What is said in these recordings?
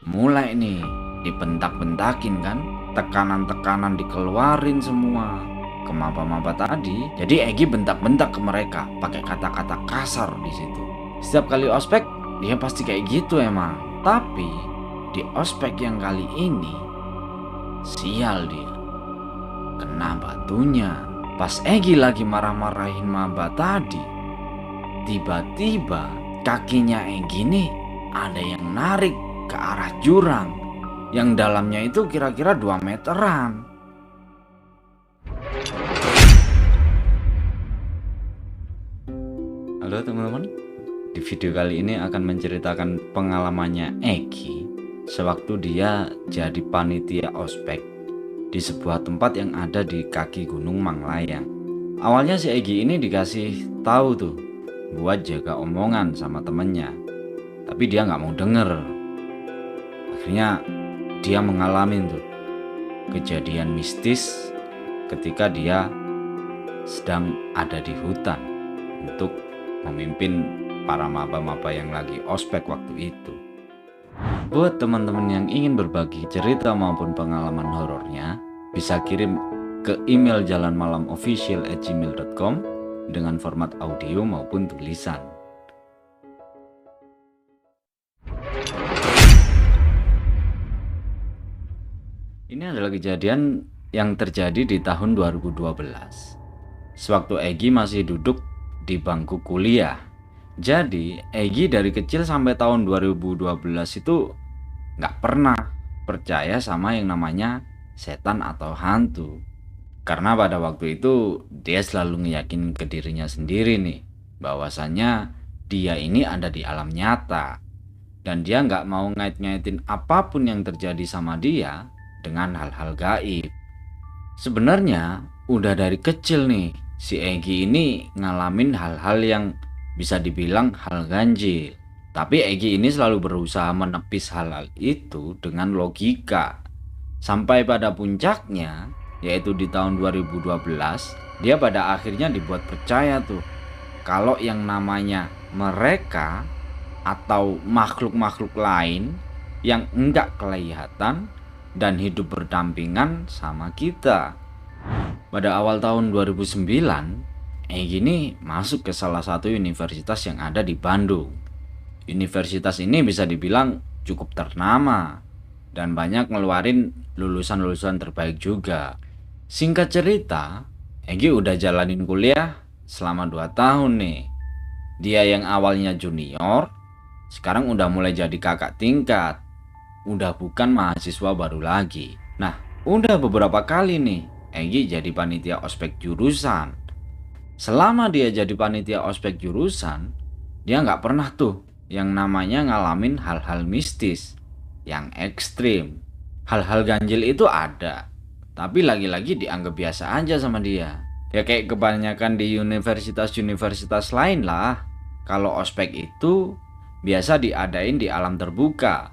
mulai nih dibentak-bentakin kan, tekanan-tekanan dikeluarin semua ke maba-maba tadi. Jadi Egi bentak-bentak ke mereka pakai kata-kata kasar di situ. Setiap kali ospek dia pasti kayak gitu emang. Tapi di ospek yang kali ini sial dia, kena batunya. Pas Egi lagi marah-marahin maba tadi, tiba-tiba kakinya Egi nih ada yang narik ke arah jurang yang dalamnya itu kira-kira 2 meteran. Halo teman-teman, di video kali ini akan menceritakan pengalamannya Egi sewaktu dia jadi panitia ospek di sebuah tempat yang ada di kaki Gunung Manglayang. Awalnya si Egi ini dikasih tahu tuh buat jaga omongan sama temennya, tapi dia nggak mau denger. Akhirnya dia mengalami tuh kejadian mistis ketika dia sedang ada di hutan untuk memimpin para maba-maba yang lagi ospek waktu itu. Buat teman-teman yang ingin berbagi cerita maupun pengalaman horornya, bisa kirim ke email jalanmalamofficial@gmail.com dengan format audio maupun tulisan. Ini adalah kejadian yang terjadi di tahun 2012. Sewaktu Egi masih duduk di bangku kuliah. Jadi Egi dari kecil sampai tahun 2012 itu nggak pernah percaya sama yang namanya setan atau hantu. Karena pada waktu itu dia selalu ngeyakinin ke dirinya sendiri nih, bahwasannya dia ini ada di alam nyata. Dan dia nggak mau ngait-ngaitin apapun yang terjadi sama dia dengan hal-hal gaib. Sebenarnya udah dari kecil nih si Egi ini ngalamin hal-hal yang bisa dibilang hal ganjil. Tapi Egi ini selalu berusaha menepis hal-hal itu dengan logika. Sampai pada puncaknya, yaitu di tahun 2012, dia pada akhirnya dibuat percaya tuh kalau yang namanya mereka atau makhluk-makhluk lain yang enggak kelihatan dan hidup berdampingan sama kita. Pada awal tahun 2009, Egi ini masuk ke salah satu universitas yang ada di Bandung. Universitas ini bisa dibilang cukup ternama dan banyak ngeluarin lulusan-lulusan terbaik juga. Singkat cerita, Egi udah jalanin kuliah selama 2 tahun nih. Dia yang awalnya junior, sekarang udah mulai jadi kakak tingkat. Udah bukan mahasiswa baru lagi. Nah, udah beberapa kali nih Egi jadi panitia ospek jurusan. Selama dia jadi panitia ospek jurusan, dia nggak pernah tuh yang namanya ngalamin hal-hal mistis yang ekstrim. Hal-hal ganjil itu ada, tapi lagi-lagi dianggap biasa aja sama dia. Ya kayak kebanyakan di universitas-universitas lain lah. Kalau ospek itu biasa diadain di alam terbuka,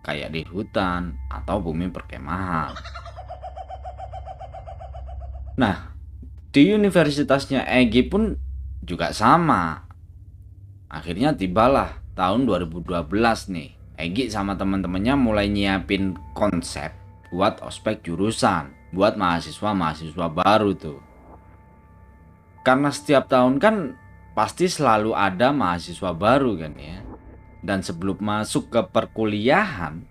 kayak di hutan atau bumi perkemahan. Nah, di universitasnya Egi pun juga sama. Akhirnya tibalah tahun 2012 nih. Egi sama teman-temannya mulai nyiapin konsep buat ospek jurusan, buat mahasiswa-mahasiswa baru tuh. Karena setiap tahun kan pasti selalu ada mahasiswa baru kan ya. Dan sebelum masuk ke perkuliahan,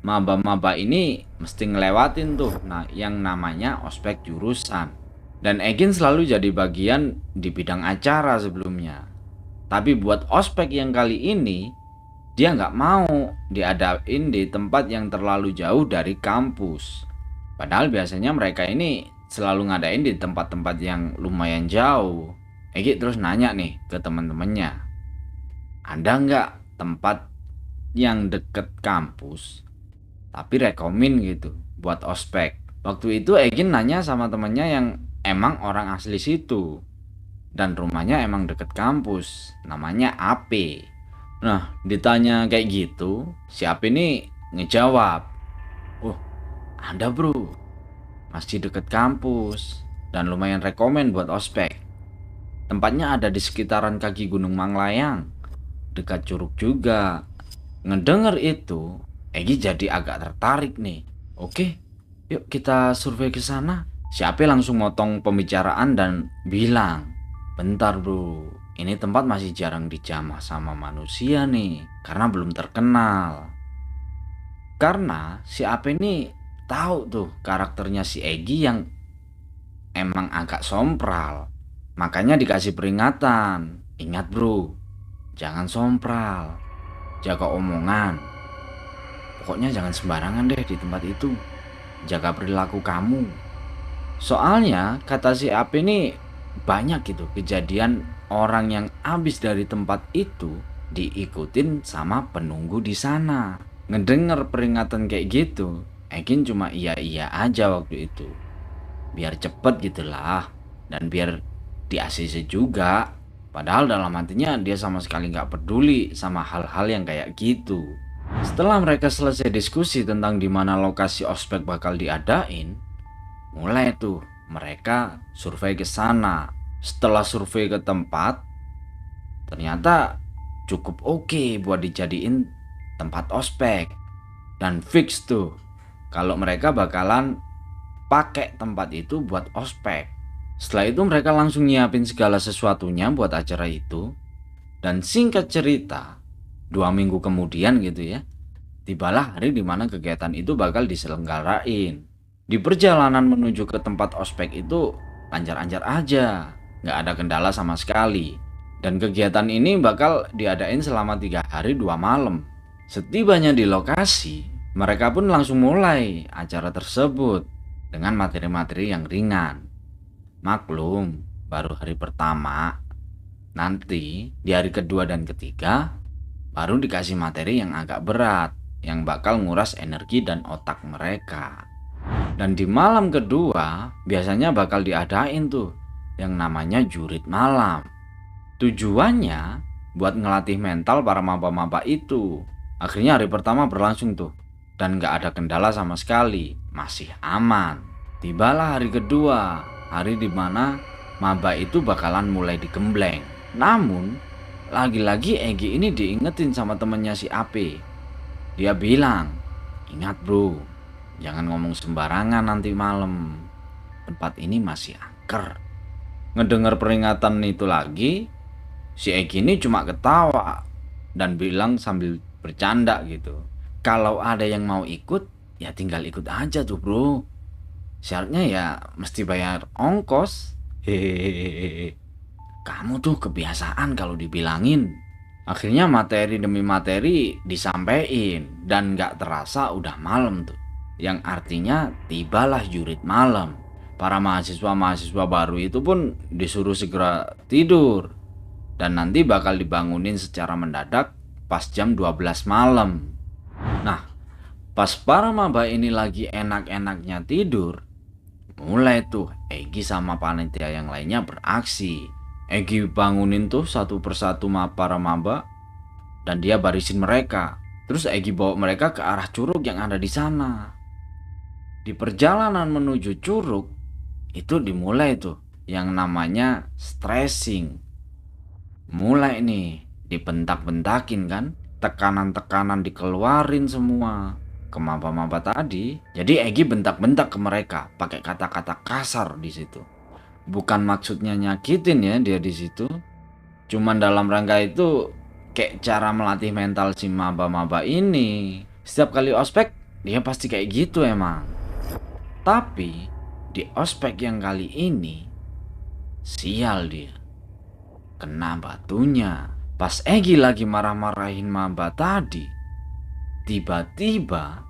maba-maba ini mesti ngelewatin tuh yang namanya ospek jurusan. Dan Egin selalu jadi bagian di bidang acara sebelumnya. Tapi buat ospek yang kali ini, dia nggak mau diadain di tempat yang terlalu jauh dari kampus. Padahal biasanya mereka ini selalu ngadain di tempat-tempat yang lumayan jauh. Egi terus nanya nih ke teman-temannya, ada nggak tempat yang deket kampus tapi rekomen gitu buat ospek? Waktu itu Egin nanya sama temennya yang emang orang asli situ dan rumahnya emang deket kampus, namanya Ape. Nah, ditanya kayak gitu, si Ape ini ngejawab, "Oh, ada bro, masih deket kampus dan lumayan rekomen buat ospek. Tempatnya ada di sekitaran kaki Gunung Manglayang, dekat curug juga." Ngedenger itu, Egi jadi agak tertarik nih. Oke, yuk kita survei ke sana. Si Ape langsung motong pembicaraan dan bilang, bentar bro, ini tempat masih jarang dijamah sama manusia nih, karena belum terkenal. Karena si Ape ini tahu tuh karakternya si Egi yang emang agak sompral. Makanya dikasih peringatan. Ingat bro, jangan sompral, jaga omongan. Pokoknya jangan sembarangan deh di tempat itu. Jaga perilaku kamu. Soalnya kata si Ape ini banyak gitu kejadian orang yang habis dari tempat itu diikutin sama penunggu di sana. Ngedenger peringatan kayak gitu, Egin cuma iya-iya aja waktu itu. Biar cepet gitulah, dan biar di ACC juga. Padahal dalam hatinya dia sama sekali nggak peduli sama hal-hal yang kayak gitu. Setelah mereka selesai diskusi tentang di mana lokasi ospek bakal diadain, mulai tuh mereka survei ke sana. Setelah survei ke tempat, ternyata cukup oke buat dijadiin tempat ospek. Dan fix tuh kalau mereka bakalan pakai tempat itu buat ospek. Setelah itu mereka langsung nyiapin segala sesuatunya buat acara itu. Dan singkat cerita, 2 minggu kemudian gitu ya, tibalah hari dimana kegiatan itu bakal diselenggarain. Di perjalanan menuju ke tempat ospek itu lancar-lancar aja, nggak ada kendala sama sekali. Dan kegiatan ini bakal diadain selama 3 hari 2 malam. Setibanya di lokasi, mereka pun langsung mulai acara tersebut dengan materi-materi yang ringan. Maklum, baru hari pertama. Nanti di hari kedua dan ketiga baru dikasih materi yang agak berat, yang bakal nguras energi dan otak mereka. Dan di malam kedua biasanya bakal diadain tuh yang namanya jurit malam. Tujuannya buat ngelatih mental para maba-maba itu. Akhirnya hari pertama berlangsung tuh, dan gak ada kendala sama sekali, masih aman. Tibalah hari kedua, hari dimana maba itu bakalan mulai digembleng. Namun lagi-lagi Egi ini diingetin sama temennya si Ape. Dia bilang, ingat bro, jangan ngomong sembarangan nanti malam. Tempat ini masih angker. Ngedengar peringatan itu lagi, si Egi ini cuma ketawa dan bilang sambil bercanda gitu. Kalau ada yang mau ikut, ya tinggal ikut aja tuh bro. Syaratnya ya mesti bayar ongkos. Hehehe. Kamu tuh kebiasaan kalau dibilangin. Akhirnya materi demi materi disampaikan dan gak terasa udah malam tuh. Yang artinya tibalah jurit malam. Para mahasiswa-mahasiswa baru itu pun disuruh segera tidur. Dan nanti bakal dibangunin secara mendadak pas jam 12 malam. Nah, pas para maba ini lagi enak-enaknya tidur, mulai tuh Egi sama panitia yang lainnya beraksi. Egi bangunin tuh satu persatu para maba dan dia barisin mereka. Terus Egi bawa mereka ke arah curug yang ada di sana. Di perjalanan menuju curug itu dimulai tuh yang namanya stressing. Mulai nih dibentak-bentakin kan, tekanan-tekanan dikeluarin semua ke maba-maba tadi. Jadi Egi bentak-bentak ke mereka pakai kata-kata kasar di situ. Bukan maksudnya nyakitin ya dia di situ. Cuman dalam rangka itu kayak cara melatih mental si maba-maba ini. Setiap kali ospek dia pasti kayak gitu emang. Tapi di ospek yang kali ini sial dia. Kena batunya. Pas Egi lagi marah-marahin maba tadi, tiba-tiba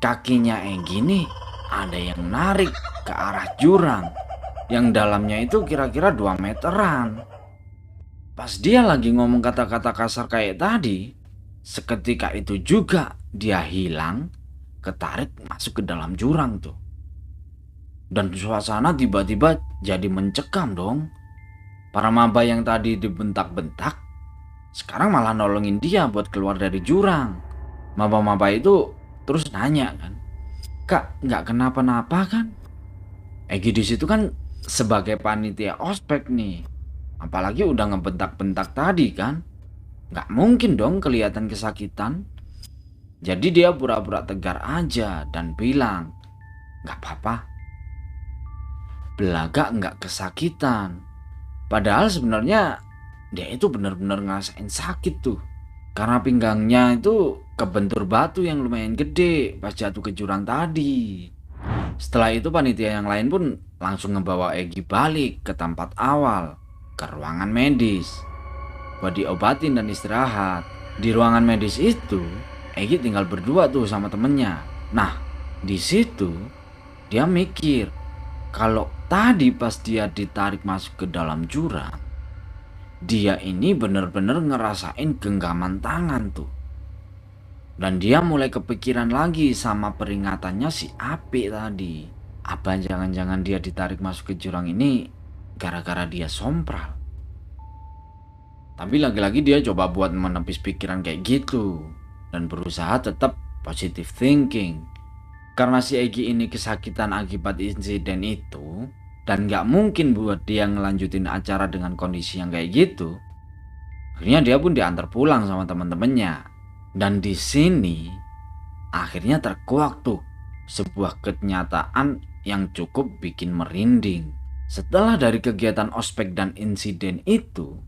kakinya Egi nih ada yang narik ke arah jurang yang dalamnya itu kira-kira 2 meteran. Pas dia lagi ngomong kata-kata kasar kayak tadi, seketika itu juga dia hilang, ketarik masuk ke dalam jurang tuh. Dan suasana tiba-tiba jadi mencekam dong. Para maba yang tadi dibentak-bentak sekarang malah nolongin dia buat keluar dari jurang. Maba-maba itu terus nanya kan, "Kak, nggak kenapa-napa kan?" Egi di situ kan sebagai panitia ospek nih, apalagi udah ngebentak-bentak tadi kan. Nggak mungkin dong kelihatan kesakitan. Jadi dia pura-pura tegar aja dan bilang, nggak apa-apa, belaga nggak kesakitan. Padahal sebenarnya dia itu benar-benar ngerasain sakit tuh. Karena pinggangnya itu kebentur batu yang lumayan gede pas jatuh ke jurang tadi. Setelah itu panitia yang lain pun langsung ngebawa Egi balik ke tempat awal, ke ruangan medis, buat diobatin dan istirahat. Di ruangan medis itu, Egi tinggal berdua tuh sama temennya. Nah, di situ dia mikir kalau tadi pas dia ditarik masuk ke dalam jurang, dia ini bener-bener ngerasain genggaman tangan tuh. Dan dia mulai kepikiran lagi sama peringatannya si Api tadi. Apa jangan-jangan dia ditarik masuk ke jurang ini gara-gara dia sompral? Tapi lagi-lagi dia coba buat menepis pikiran kayak gitu dan berusaha tetap positive thinking. Karena si Egi ini kesakitan akibat insiden itu dan gak mungkin buat dia ngelanjutin acara dengan kondisi yang kayak gitu. Akhirnya dia pun diantar pulang sama teman-temannya. Dan di sini akhirnya terkuak tuh sebuah kenyataan yang cukup bikin merinding. Setelah dari kegiatan ospek dan insiden itu,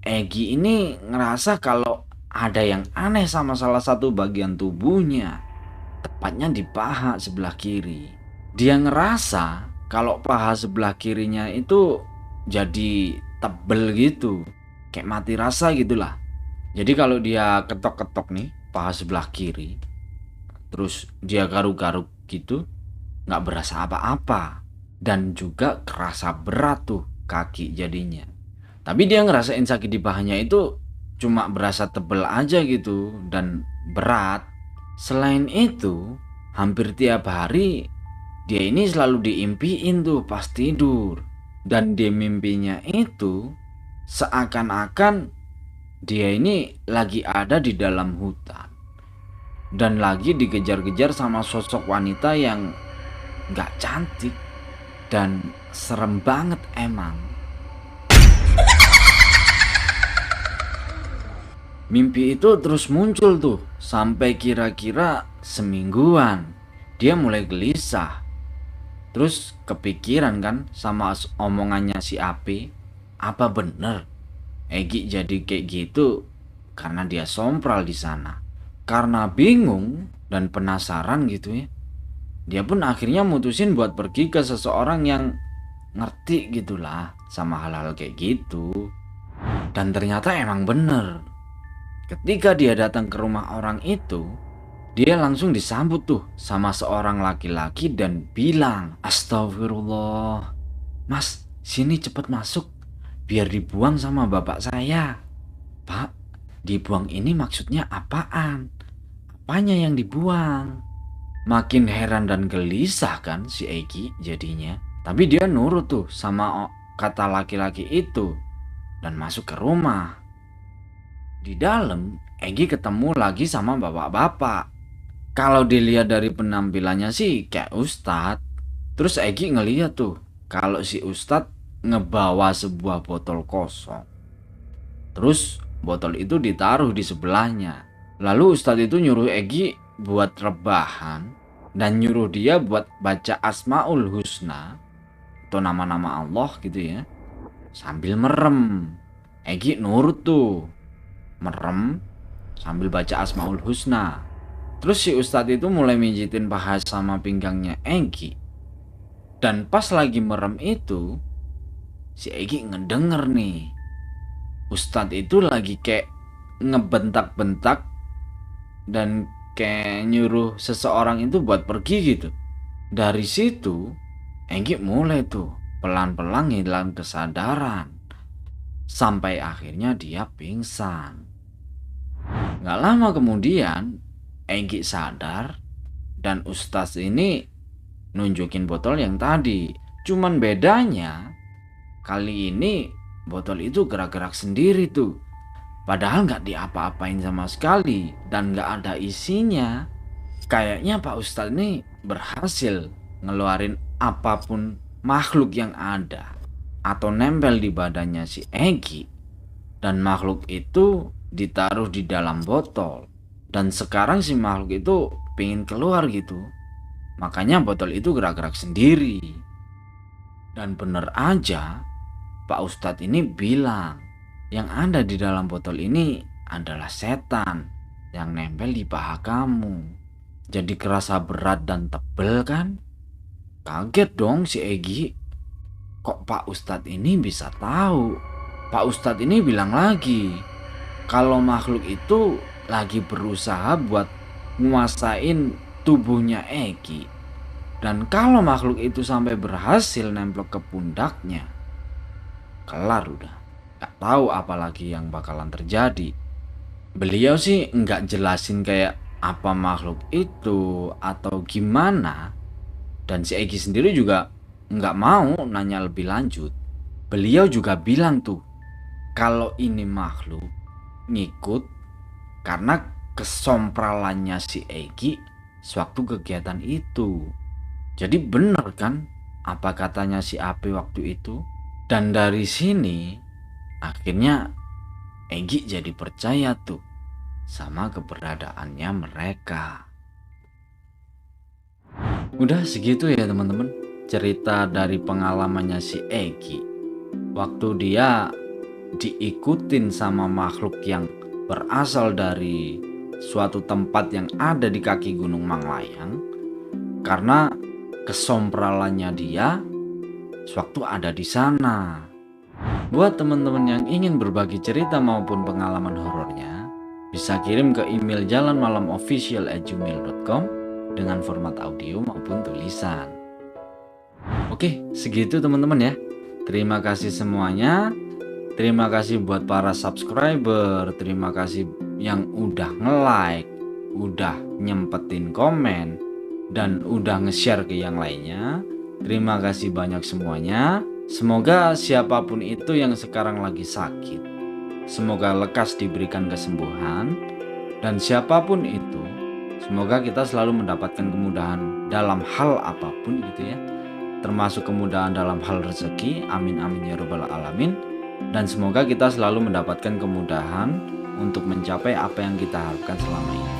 Egi ini ngerasa kalau ada yang aneh sama salah satu bagian tubuhnya, tepatnya di paha sebelah kiri. Dia ngerasa kalau paha sebelah kirinya itu jadi tebel gitu, kayak mati rasa gitulah. Jadi kalau dia ketok-ketok nih paha sebelah kiri, terus dia garuk-garuk gitu, nggak berasa apa-apa. Dan juga kerasa berat tuh kaki jadinya. Tapi dia ngerasain sakit di pahanya itu cuma berasa tebel aja gitu dan berat. Selain itu, hampir tiap hari dia ini selalu diimpiin tuh pas tidur. Dan di mimpinya itu seakan-akan dia ini lagi ada di dalam hutan dan lagi dikejar-kejar sama sosok wanita yang gak cantik dan serem banget emang. Mimpi itu terus muncul tuh sampai kira-kira semingguan. Dia mulai gelisah. Terus kepikiran kan sama omongannya si Api. Apa bener Egi jadi kayak gitu karena dia sompral di sana? Karena bingung dan penasaran gitu ya, dia pun akhirnya mutusin buat pergi ke seseorang yang ngerti gitulah sama hal-hal kayak gitu. Dan ternyata emang bener. Ketika dia datang ke rumah orang itu, dia langsung disambut tuh sama seorang laki-laki dan bilang, "Astagfirullah, Mas, sini cepet masuk, biar dibuang sama bapak saya." "Pak, dibuang ini maksudnya apaan? Apanya yang dibuang?" Makin heran dan gelisah kan si Egi jadinya. Tapi dia nurut tuh sama kata laki-laki itu dan masuk ke rumah. Di dalam, Egi ketemu lagi sama bapak-bapak. Kalau dilihat dari penampilannya sih kayak ustadz. Terus Egi ngeliat tuh kalau si ustadz ngebawa sebuah botol kosong. Terus botol itu ditaruh di sebelahnya. Lalu ustadz itu nyuruh Egi buat rebahan dan nyuruh dia buat baca Asmaul Husna atau nama-nama Allah gitu ya, sambil merem. Egi nurut tuh, merem sambil baca Asmaul Husna. Terus si ustadz itu mulai mijitin paha sama pinggangnya Egi. Dan pas lagi merem itu, si Egi ngedenger nih, ustadz itu lagi kayak ngebentak-bentak dan kayak nyuruh seseorang itu buat pergi gitu. Dari situ Egi mulai tuh pelan-pelan hilang kesadaran sampai akhirnya dia pingsan. Gak lama kemudian Egi sadar dan ustaz ini nunjukin botol yang tadi. Cuman bedanya kali ini botol itu gerak-gerak sendiri tuh. Padahal gak diapa-apain sama sekali dan gak ada isinya. Kayaknya Pak Ustadz ini berhasil ngeluarin apapun makhluk yang ada atau nempel di badannya si Egi. Dan makhluk itu ditaruh di dalam botol. Dan sekarang si makhluk itu pengen keluar gitu. Makanya botol itu gerak-gerak sendiri. Dan bener aja, Pak Ustadz ini bilang, yang ada di dalam botol ini adalah setan yang nempel di paha kamu. Jadi kerasa berat dan tebel kan? Kaget dong si Egi. Kok Pak Ustadz ini bisa tahu? Pak Ustadz ini bilang lagi, kalau makhluk itu lagi berusaha buat nguasain tubuhnya Egi. Dan kalau makhluk itu sampai berhasil nempel ke pundaknya, kelar udah. Gak tahu apalagi yang bakalan terjadi. Beliau sih nggak jelasin kayak apa makhluk itu atau gimana. Dan si Egi sendiri juga nggak mau nanya lebih lanjut. Beliau juga bilang tuh, kalau ini makhluk ngikut karena kesompralannya si Egi sewaktu kegiatan itu. Jadi bener kan apa katanya si Ape waktu itu? Dan dari sini akhirnya Egi jadi percaya tuh sama keberadaannya mereka. Udah segitu ya teman-teman, cerita dari pengalamannya si Egi waktu dia diikutin sama makhluk yang berasal dari suatu tempat yang ada di kaki Gunung Manglayang karena kesompralannya dia sewaktu ada di sana. Buat teman-teman yang ingin berbagi cerita maupun pengalaman horornya, bisa kirim ke email jalanmalamofficial@gmail.com dengan format audio maupun tulisan. Oke, segitu teman-teman ya. Terima kasih semuanya. Terima kasih buat para subscriber. Terima kasih yang udah nge-like, udah nyempetin komen, dan udah nge-share ke yang lainnya. Terima kasih banyak semuanya. Semoga siapapun itu yang sekarang lagi sakit, semoga lekas diberikan kesembuhan. Dan siapapun itu, semoga kita selalu mendapatkan kemudahan dalam hal apapun gitu ya, termasuk kemudahan dalam hal rezeki. Amin amin ya robbal alamin. Dan semoga kita selalu mendapatkan kemudahan untuk mencapai apa yang kita harapkan selama ini.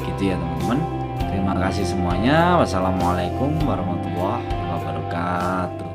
Gitu ya teman-teman. Terima kasih semuanya. Wassalamualaikum warahmatullahi wabarakatuh.